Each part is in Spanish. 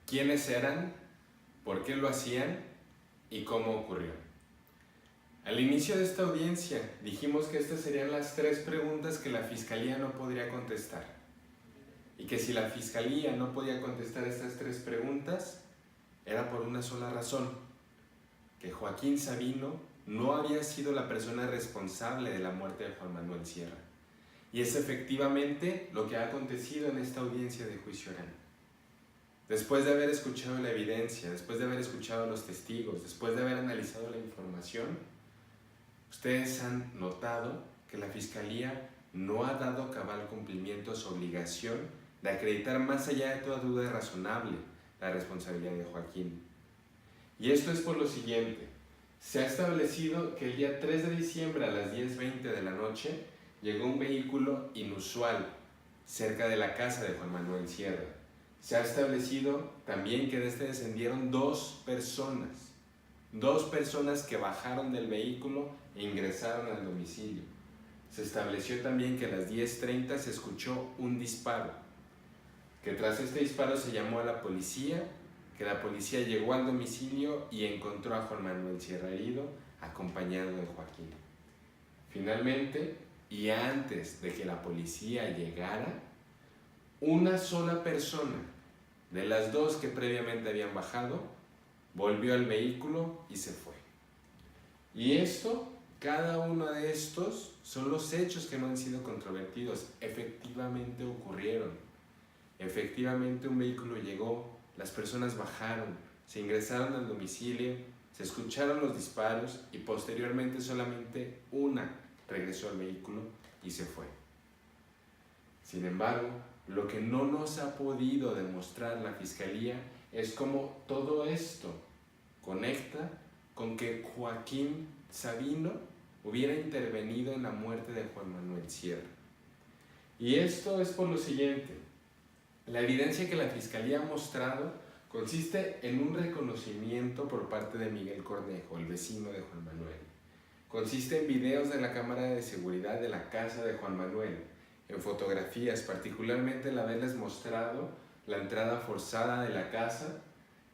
quiénes eran, por qué lo hacían y cómo ocurrió. Al inicio de esta audiencia dijimos que estas serían las 3 preguntas que la Fiscalía no podría contestar, y que si la Fiscalía no podía contestar estas 3 preguntas era por una sola razón: que Joaquín Sabino no había sido la persona responsable de la muerte de Juan Manuel Sierra. Y es efectivamente lo que ha acontecido en esta audiencia de juicio oral. Después de haber escuchado la evidencia, después de haber escuchado a los testigos, después de haber analizado la información, ustedes han notado que la Fiscalía no ha dado cabal cumplimiento a su obligación de acreditar más allá de toda duda razonable la responsabilidad de Joaquín. Y esto es por lo siguiente: se ha establecido que el día 3 de diciembre a las 10:20 de la noche llegó un vehículo inusual cerca de la casa de Juan Manuel Sierra. Se ha establecido también que de este descendieron 2 personas que bajaron del vehículo e ingresaron al domicilio. Se estableció también que a las 10:30 se escuchó un disparo, que tras este disparo se llamó a la policía, que la policía llegó al domicilio y encontró a Juan Manuel Sierra herido, acompañado de Joaquín. Finalmente, y antes de que la policía llegara, una sola persona de las 2 que previamente habían bajado volvió al vehículo y se fue. Y esto, cada uno de estos son los hechos que no han sido controvertidos. Efectivamente ocurrieron. Efectivamente un vehículo llegó, las personas bajaron, se ingresaron al domicilio, se escucharon los disparos y posteriormente solamente una regresó al vehículo y se fue. Sin embargo, lo que no nos ha podido demostrar la Fiscalía es cómo todo esto conecta con que Joaquín Sabino hubiera intervenido en la muerte de Juan Manuel Sierra. Y esto es por lo siguiente: la evidencia que la Fiscalía ha mostrado consiste en un reconocimiento por parte de Miguel Cornejo, el vecino de Juan Manuel. Consiste en videos de la cámara de seguridad de la casa de Juan Manuel, en fotografías, particularmente el haberles mostrado la entrada forzada de la casa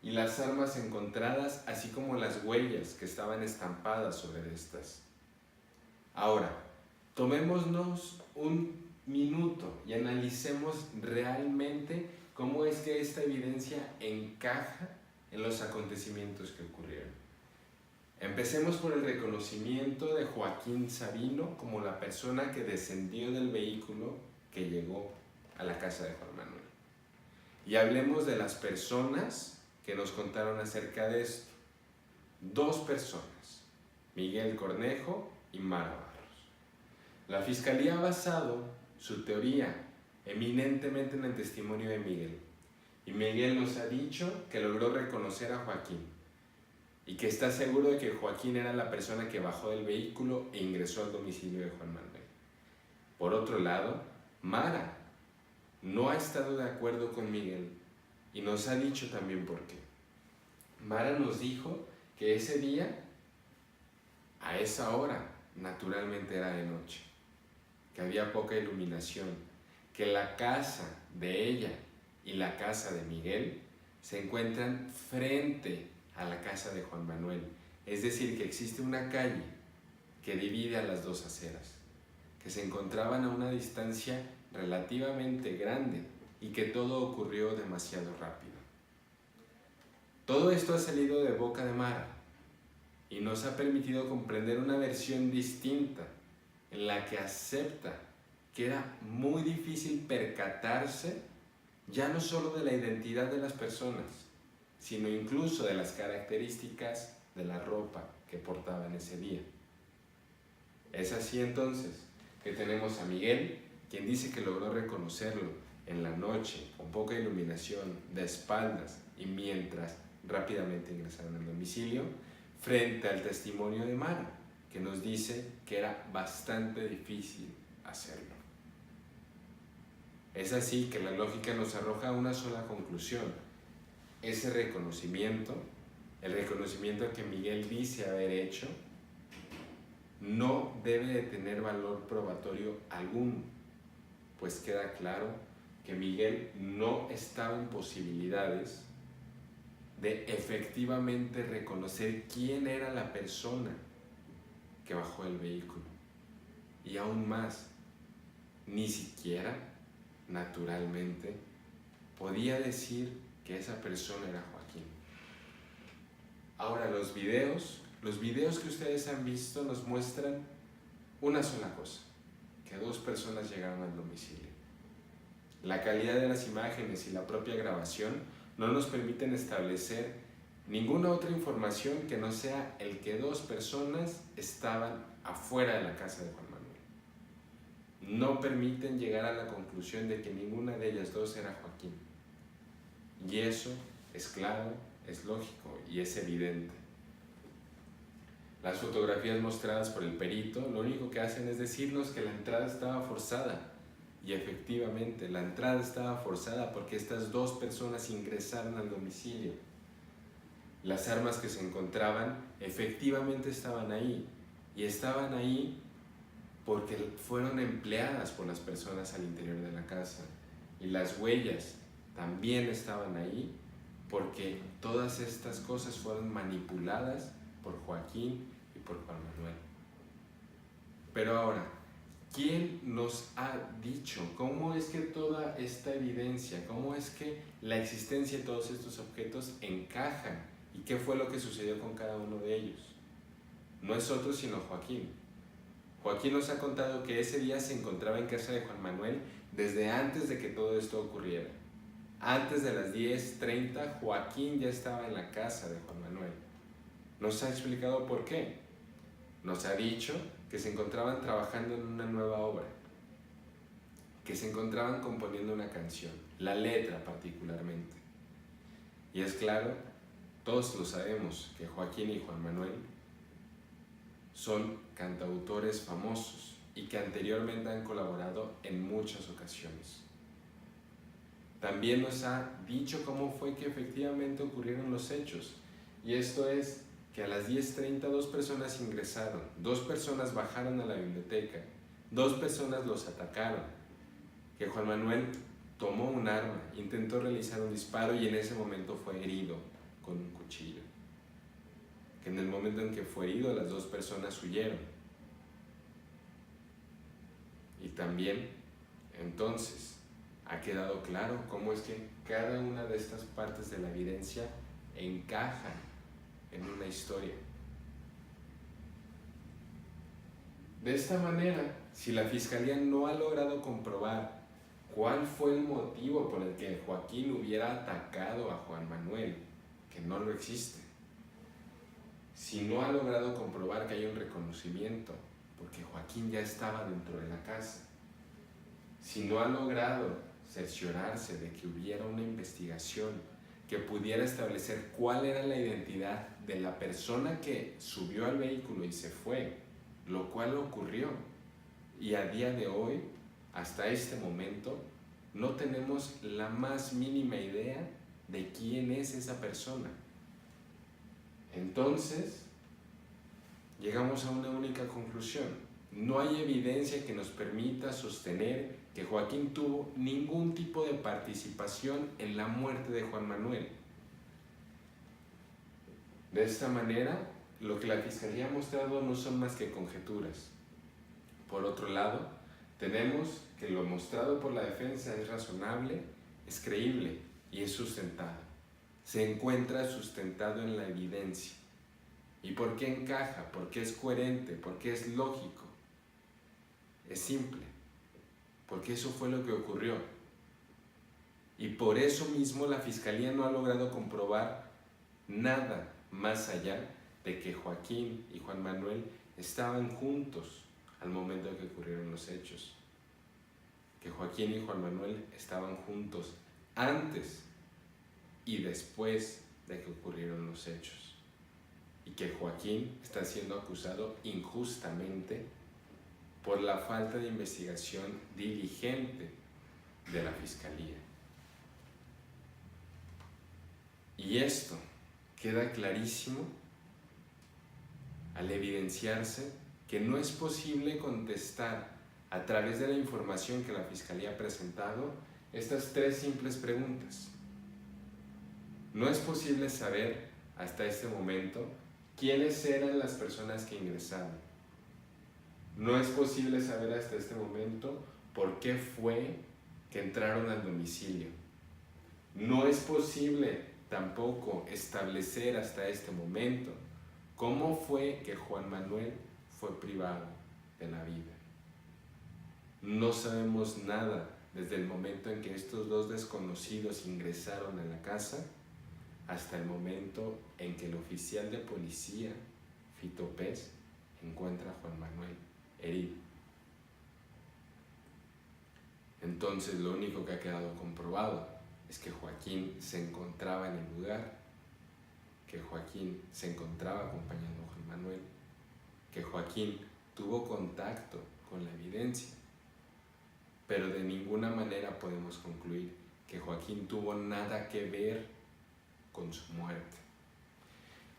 y las armas encontradas, así como las huellas que estaban estampadas sobre estas. Ahora, tomémonos un minuto y analicemos realmente cómo es que esta evidencia encaja en los acontecimientos que ocurrieron. Empecemos por el reconocimiento de Joaquín Sabino como la persona que descendió del vehículo que llegó a la casa de Juan Manuel. Y hablemos de las personas que nos contaron acerca de esto. 2 personas, Miguel Cornejo y Mara Barros. La Fiscalía ha basado su teoría eminentemente en el testimonio de Miguel. Y Miguel nos ha dicho que logró reconocer a Joaquín y que está seguro de que Joaquín era la persona que bajó del vehículo e ingresó al domicilio de Juan Manuel. Por otro lado, Mara no ha estado de acuerdo con Miguel y nos ha dicho también por qué. Mara nos dijo que ese día, a esa hora, naturalmente era de noche, que había poca iluminación, que la casa de ella y la casa de Miguel se encuentran frente a la casa de Juan Manuel, es decir, que existe una calle que divide a las 2 aceras, que se encontraban a una distancia relativamente grande y que todo ocurrió demasiado rápido. Todo esto ha salido de boca de Mara y nos ha permitido comprender una versión distinta en la que acepta que era muy difícil percatarse ya no solo de la identidad de las personas, sino incluso de las características de la ropa que portaban ese día. Es así entonces que tenemos a Miguel, quien dice que logró reconocerlo en la noche, con poca iluminación, de espaldas y mientras rápidamente ingresaron al domicilio, frente al testimonio de Mara, que nos dice que era bastante difícil hacerlo. Es así que la lógica nos arroja una sola conclusión: ese reconocimiento, el reconocimiento que Miguel dice haber hecho, no debe de tener valor probatorio alguno, pues queda claro que Miguel no estaba en posibilidades de efectivamente reconocer quién era la persona que bajó del vehículo. Y aún más, ni siquiera, naturalmente, podía decir que esa persona era Joaquín. Ahora, los videos que ustedes han visto nos muestran una sola cosa, que 2 personas llegaron al domicilio. La calidad de las imágenes y la propia grabación no nos permiten establecer ninguna otra información que no sea el que 2 personas estaban afuera de la casa de Juan Manuel. No permiten llegar a la conclusión de que ninguna de ellas 2 era Joaquín. Y eso es claro, es lógico y es evidente. Las fotografías mostradas por el perito lo único que hacen es decirnos que la entrada estaba forzada. Y efectivamente, la entrada estaba forzada porque estas 2 personas ingresaron al domicilio. Las armas que se encontraban efectivamente estaban ahí. Y estaban ahí porque fueron empleadas por las personas al interior de la casa. Y las huellas también estaban ahí porque todas estas cosas fueron manipuladas por Joaquín y por Juan Manuel. Pero ahora, ¿quién nos ha dicho cómo es que toda esta evidencia, cómo es que la existencia de todos estos objetos encajan y qué fue lo que sucedió con cada uno de ellos? No es otro sino Joaquín. Joaquín nos ha contado que ese día se encontraba en casa de Juan Manuel desde antes de que todo esto ocurriera. Antes de las 10:30, Joaquín ya estaba en la casa de Juan Manuel. Nos ha explicado por qué. Nos ha dicho que se encontraban trabajando en una nueva obra, que se encontraban componiendo una canción, la letra particularmente. Y es claro, todos lo sabemos, que Joaquín y Juan Manuel son cantautores famosos y que anteriormente han colaborado en muchas ocasiones. También nos ha dicho cómo fue que efectivamente ocurrieron los hechos, y esto es que a las 10:30 2 personas ingresaron, 2 personas bajaron a la biblioteca, 2 personas los atacaron, que Juan Manuel tomó un arma, intentó realizar un disparo y en ese momento fue herido con un cuchillo, que en el momento en que fue herido las 2 personas huyeron. Y también, entonces, ha quedado claro cómo es que cada una de estas partes de la evidencia encaja en una historia. De esta manera, si la Fiscalía no ha logrado comprobar cuál fue el motivo por el que Joaquín hubiera atacado a Juan Manuel, que no lo existe, si no ha logrado comprobar que hay un reconocimiento, porque Joaquín ya estaba dentro de la casa, si no ha logrado cerciorarse de que hubiera una investigación que pudiera establecer cuál era la identidad de la persona que subió al vehículo y se fue, lo cual ocurrió. Y a día de hoy, hasta este momento, no tenemos la más mínima idea de quién es esa persona. Entonces, llegamos a una única conclusión. No hay evidencia que nos permita sostener que Joaquín tuvo ningún tipo de participación en la muerte de Juan Manuel. De esta manera, lo que la Fiscalía ha mostrado no son más que conjeturas. Por otro lado, tenemos que lo mostrado por la defensa es razonable, es creíble y es sustentado. Se encuentra sustentado en la evidencia. ¿Y por qué encaja? ¿Por qué es coherente? ¿Por qué es lógico? Es simple, porque eso fue lo que ocurrió. Y por eso mismo la Fiscalía no ha logrado comprobar nada más allá de que Joaquín y Juan Manuel estaban juntos al momento en que ocurrieron los hechos. Que Joaquín y Juan Manuel estaban juntos antes y después de que ocurrieron los hechos. Y que Joaquín está siendo acusado injustamente por la falta de investigación diligente de la Fiscalía. Y esto queda clarísimo al evidenciarse que no es posible contestar a través de la información que la Fiscalía ha presentado estas 3 simples preguntas. No es posible saber hasta este momento quiénes eran las personas que ingresaron. No es posible saber hasta este momento por qué fue que entraron al domicilio. No es posible tampoco establecer hasta este momento cómo fue que Juan Manuel fue privado de la vida. No sabemos nada desde el momento en que estos dos desconocidos ingresaron a la casa hasta el momento en que el oficial de policía, Fito Pez, encuentra a Juan Manuel herido. Entonces lo único que ha quedado comprobado es que Joaquín se encontraba en el lugar, que Joaquín se encontraba acompañando a Juan Manuel, que Joaquín tuvo contacto con la evidencia, pero de ninguna manera podemos concluir que Joaquín tuvo nada que ver con su muerte.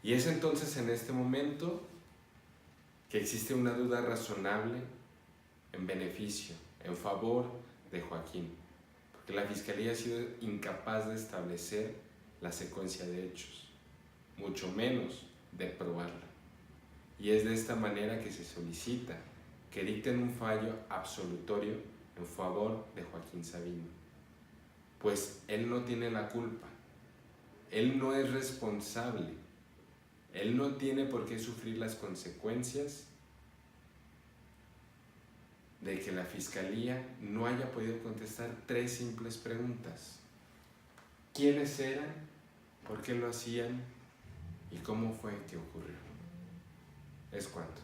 Y es entonces en este momento que existe una duda razonable en beneficio, en favor de Joaquín, porque la Fiscalía ha sido incapaz de establecer la secuencia de hechos, mucho menos de probarla. Y es de esta manera que se solicita que dicten un fallo absolutorio en favor de Joaquín Sabino, pues él no tiene la culpa, él no es responsable, él no tiene por qué sufrir las consecuencias de que la Fiscalía no haya podido contestar 3 simples preguntas. ¿Quiénes eran? ¿Por qué lo hacían? ¿Y cómo fue que ocurrió? Es cuanto.